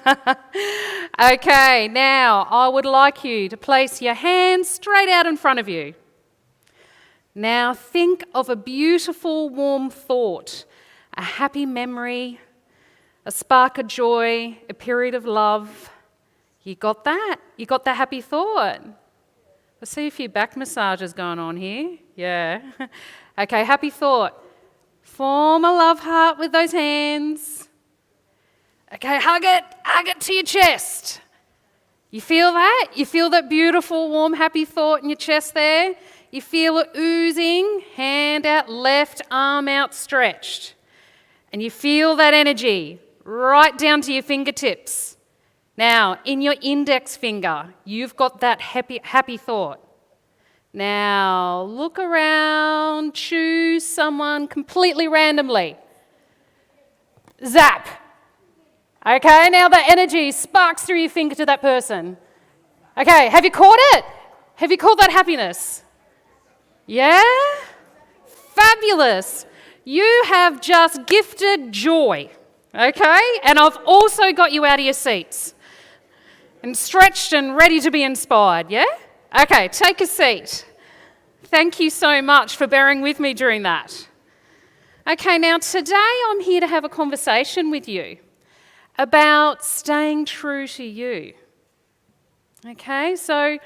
Okay, now I would like you to place your hands straight out in front of you. Now think of a beautiful, warm thought, a happy memory, a spark of joy, a period of love. You got that? You got that happy thought? I see a few back massages going on here. Yeah. Okay, happy thought. Form a love heart with those hands. Okay, hug it to your chest. You feel that? You feel that beautiful, warm, happy thought in your chest there? You feel it oozing, hand out, left arm outstretched. And you feel that energy right down to your fingertips. Now, in your index finger, you've got that happy thought. Now, look around, choose someone completely randomly. Zap. Okay, now the energy sparks through your finger to that person. Okay, have you caught it? Have you caught that happiness? Yeah? Fabulous. You have just gifted joy, okay? And I've also got you out of your seats and stretched and ready to be inspired, yeah? Okay, take a seat. Thank you so much for bearing with me during that. Okay, now today I'm here to have a conversation with you about staying true to you. Okay, so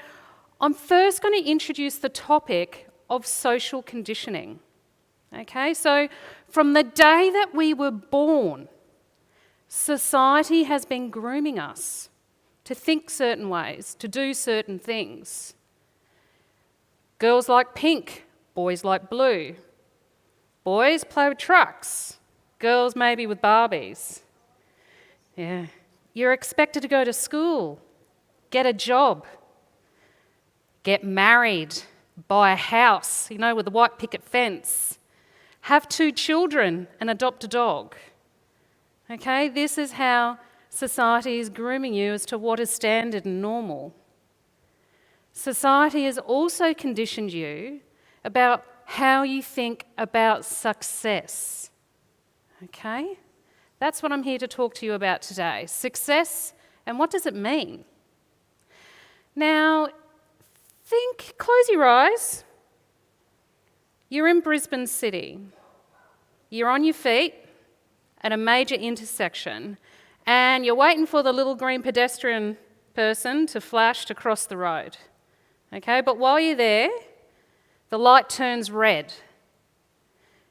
I'm first going to introduce the topic of social conditioning. Okay, so from the day that we were born, society has been grooming us to think certain ways, to do certain things. Girls like pink, boys like blue. Boys play with trucks, girls maybe with Barbies. Yeah, you're expected to go to school, get a job, get married, buy a house, with a white picket fence, have 2 children and adopt a dog. Okay, this is how society is grooming you as to what is standard and normal. Society has also conditioned you about how you think about success. Okay, that's what I'm here to talk to you about today. Success, and what does it mean? Now, close your eyes. You're in Brisbane City. You're on your feet at a major intersection, and you're waiting for the little green pedestrian person to flash to cross the road. Okay, but while you're there, the light turns red.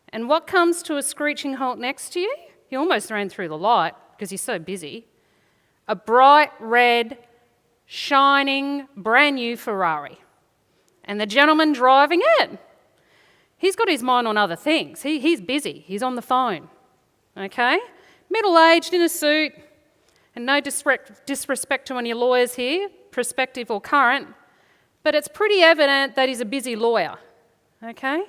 And what comes to a screeching halt next to you? You almost ran through the light because you're so busy. A bright red, shining, brand new Ferrari. And the gentleman driving it, he's got his mind on other things. He's busy. He's on the phone. Okay? Middle-aged, in a suit. And no disrespect to any lawyers here, prospective or current, but it's pretty evident that he's a busy lawyer. Okay?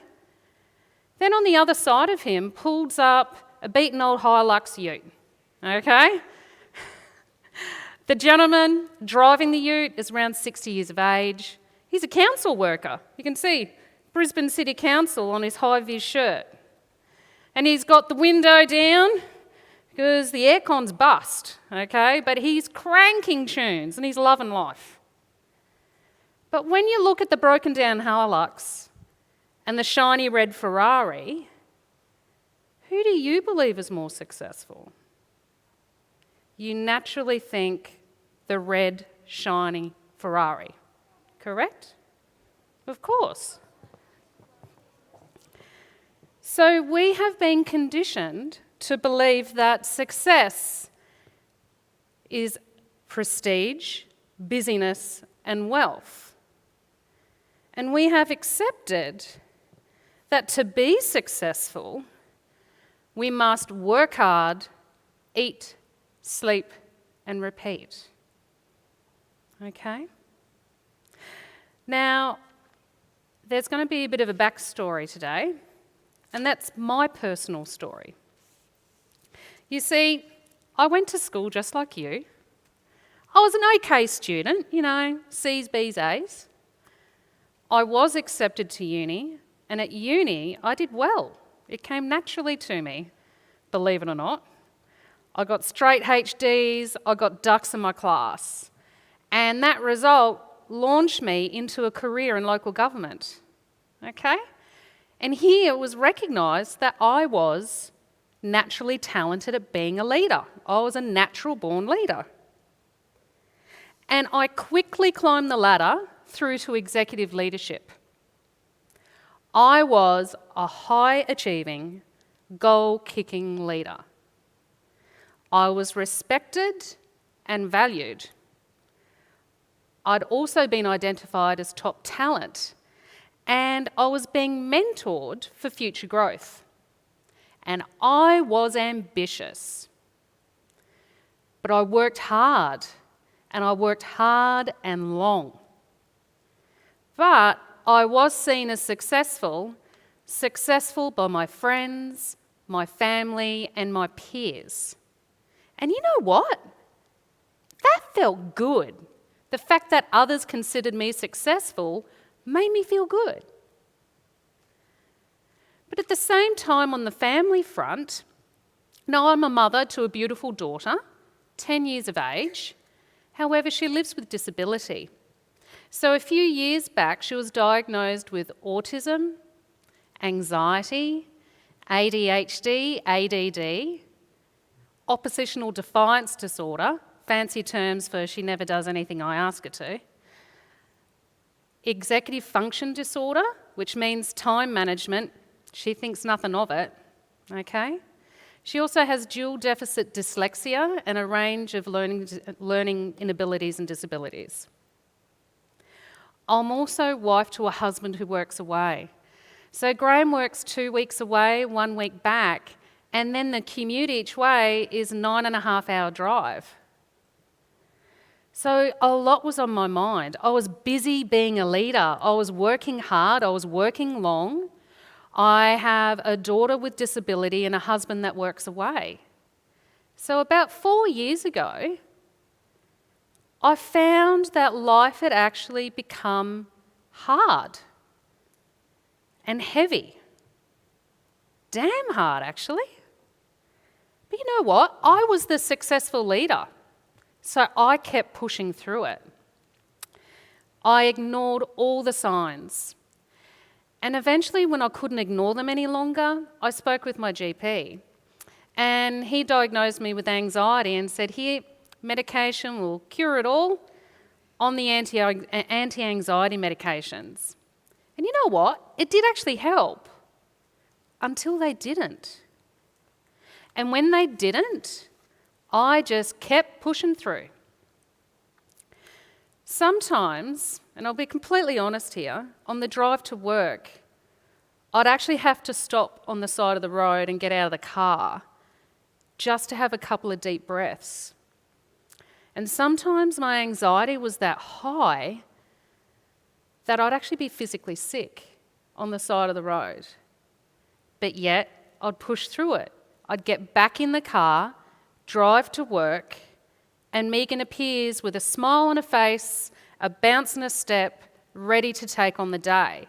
Then on the other side of him pulls up a beaten old Hilux ute. Okay? The gentleman driving the ute is around 60 years of age. He's a council worker. You can see Brisbane City Council on his high-vis shirt. And he's got the window down because the aircon's bust, okay? But he's cranking tunes and he's loving life. But when you look at the broken-down Hilux and the shiny red Ferrari, who do you believe is more successful? You naturally think the red, shiny Ferrari. Correct? Of course. So we have been conditioned to believe that success is prestige, busyness, and wealth. And we have accepted that to be successful, we must work hard, eat, sleep, and repeat. Okay? Now, there's going to be a bit of a backstory today, and that's my personal story. You see, I went to school just like you. I was an okay student, C's, B's, A's. I was accepted to uni, and at uni I did well. It came naturally to me, believe it or not. I got straight HDs, I got ducks in my class. And that result launched me into a career in local government. Okay? And here it was recognised that I was naturally talented at being a leader. I was a natural born leader. And I quickly climbed the ladder through to executive leadership. I was a high-achieving, goal-kicking leader. I was respected and valued. I'd also been identified as top talent, and I was being mentored for future growth. And I was ambitious. But I worked hard, and I worked hard and long. But I was seen as successful by my friends, my family, and my peers. And you know what? That felt good. The fact that others considered me successful made me feel good. But at the same time, on the family front, now I'm a mother to a beautiful daughter, 10 years of age. However, she lives with disability. So a few years back, she was diagnosed with autism, anxiety, ADHD, ADD, oppositional defiance disorder, fancy terms for she never does anything I ask her to, executive function disorder, which means time management. She thinks nothing of it, okay? She also has dual deficit dyslexia and a range of learning inabilities and disabilities. I'm also wife to a husband who works away. So Graham works 2 weeks away, 1 week back, and then the commute each way is a 9.5-hour drive. So a lot was on my mind. I was busy being a leader. I was working hard. I was working long. I have a daughter with disability and a husband that works away. So about 4 years ago, I found that life had actually become hard and heavy. Damn hard, actually. But you know what? I was the successful leader, so I kept pushing through it. I ignored all the signs. And eventually, when I couldn't ignore them any longer, I spoke with my GP. And he diagnosed me with anxiety and said, here, medication will cure it all on the anti-anxiety medications. And you know what? It did actually help until they didn't. And when they didn't, I just kept pushing through. Sometimes, and I'll be completely honest here, on the drive to work, I'd actually have to stop on the side of the road and get out of the car just to have a couple of deep breaths. And sometimes my anxiety was that high that I'd actually be physically sick on the side of the road. But yet, I'd push through it. I'd get back in the car, drive to work, and Megan appears with a smile on her face, a bounce and a step, ready to take on the day,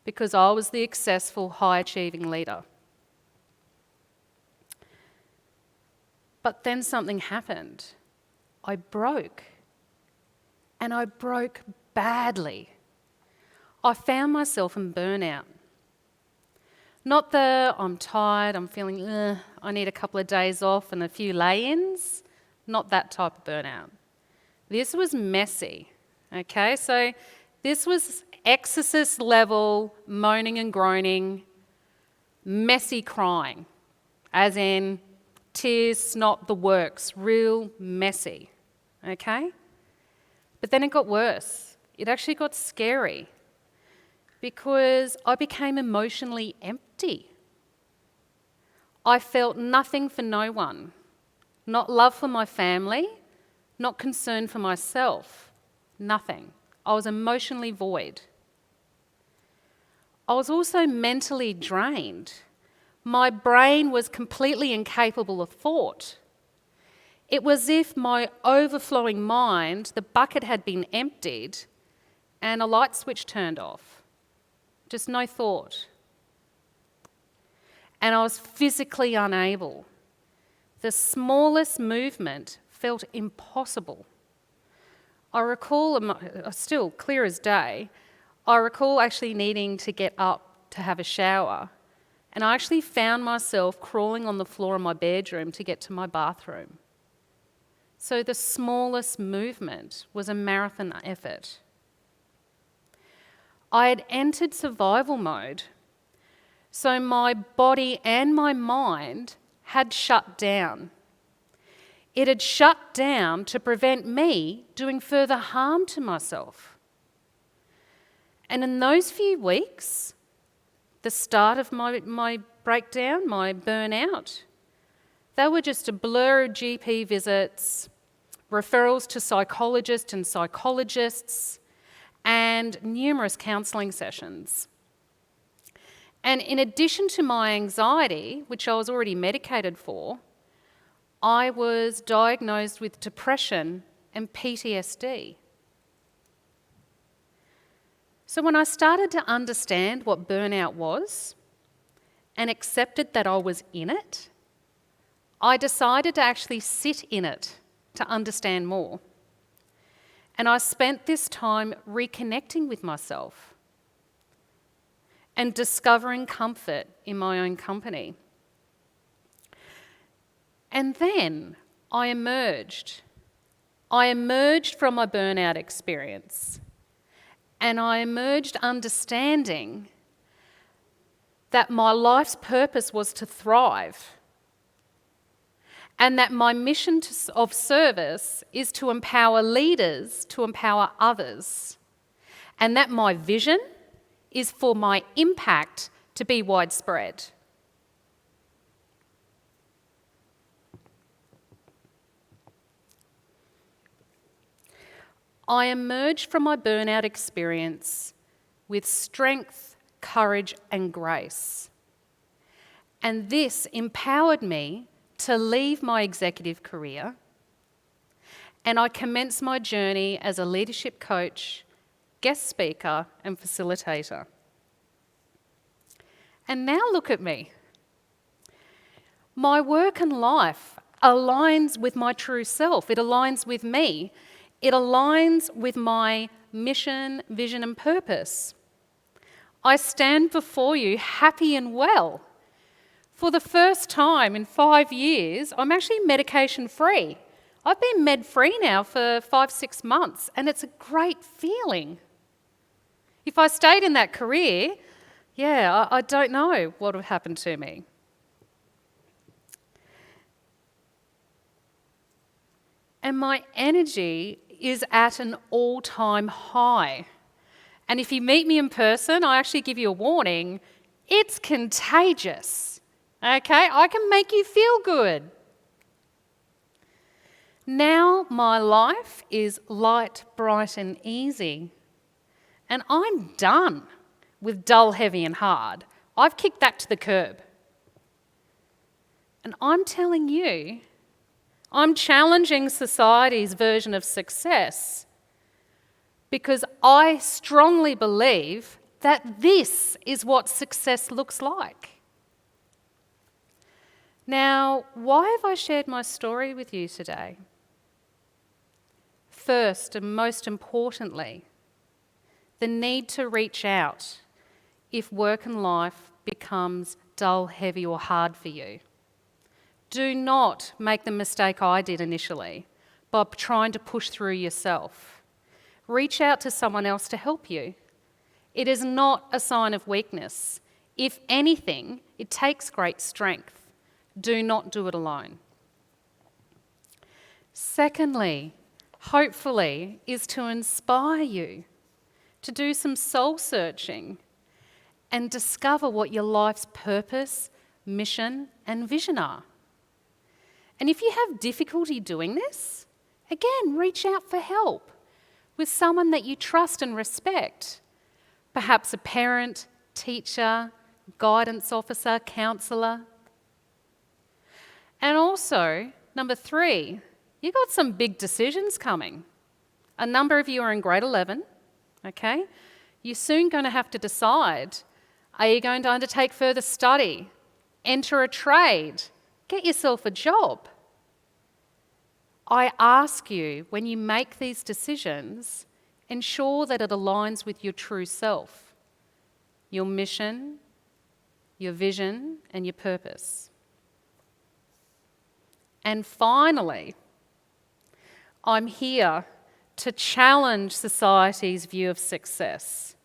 because I was the successful, high-achieving leader. But then something happened. I broke. And I broke badly. I found myself in burnout. Not the, I'm tired, I'm feeling, I need a couple of days off and a few lay-ins. Not that type of burnout. This was messy, okay? So this was exorcist level moaning and groaning, messy crying, as in tears, snot, the works, real messy, okay? But then it got worse. It actually got scary because I became emotionally empty. I felt nothing for no one, not love for my family, not concern for myself, nothing. I was emotionally void. I was also mentally drained. My brain was completely incapable of thought. It was as if my overflowing mind, the bucket had been emptied and a light switch turned off. Just no thought. And I was physically unable The smallest movement felt impossible. I recall, still clear as day, I recall actually needing to get up to have a shower, and I actually found myself crawling on the floor of my bedroom to get to my bathroom. So the smallest movement was a marathon effort. I had entered survival mode, so my body and my mind had shut down. It had shut down to prevent me doing further harm to myself. And in those few weeks, the start of my breakdown, my burnout, they were just a blur of GP visits, referrals to psychologists and psychologists, and numerous counselling sessions. And in addition to my anxiety, which I was already medicated for, I was diagnosed with depression and PTSD. So when I started to understand what burnout was and accepted that I was in it, I decided to actually sit in it to understand more. And I spent this time reconnecting with myself and discovering comfort in my own company. And then I emerged. I emerged from my burnout experience, and I emerged understanding that my life's purpose was to thrive, and that my mission of service is to empower leaders to empower others, and that my vision is for my impact to be widespread. I emerged from my burnout experience with strength, courage, and grace. And this empowered me to leave my executive career, and I commenced my journey as a leadership coach, guest speaker, and facilitator. And now look at me. My work and life aligns with my true self. It aligns with me. It aligns with my mission, vision, and purpose. I stand before you happy and well. For the first time in 5 years, I'm actually medication-free. I've been med-free now for 5-6 months, and it's a great feeling. If I stayed in that career, I don't know what would happen to me. And my energy is at an all-time high. And if you meet me in person, I actually give you a warning, it's contagious. Okay, I can make you feel good. Now my life is light, bright, and easy. And I'm done with dull, heavy, and hard. I've kicked that to the curb. And I'm telling you, I'm challenging society's version of success because I strongly believe that this is what success looks like. Now, why have I shared my story with you today? First and most importantly, the need to reach out if work and life becomes dull, heavy, or hard for you. Do not make the mistake I did initially by trying to push through yourself. Reach out to someone else to help you. It is not a sign of weakness. If anything, it takes great strength. Do not do it alone. Secondly, hopefully, is to inspire you to do some soul searching and discover what your life's purpose, mission, and vision are. And if you have difficulty doing this, again, reach out for help with someone that you trust and respect. Perhaps a parent, teacher, guidance officer, counsellor. And also, number 3, you've got some big decisions coming. A number of you are in grade 11, okay? You're soon going to have to decide, are you going to undertake further study, enter a trade, Get yourself a job. I ask you, when you make these decisions, ensure that it aligns with your true self, your mission, your vision, and your purpose. And finally, I'm here to challenge society's view of success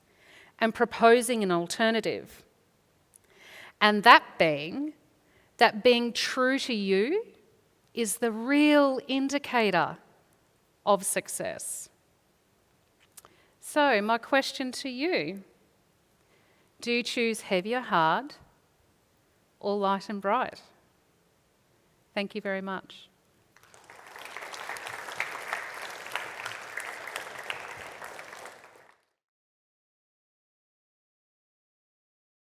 and proposing an alternative. And that being true to you is the real indicator of success. So, my question to you, do you choose heavy or hard, or light and bright? Thank you very much.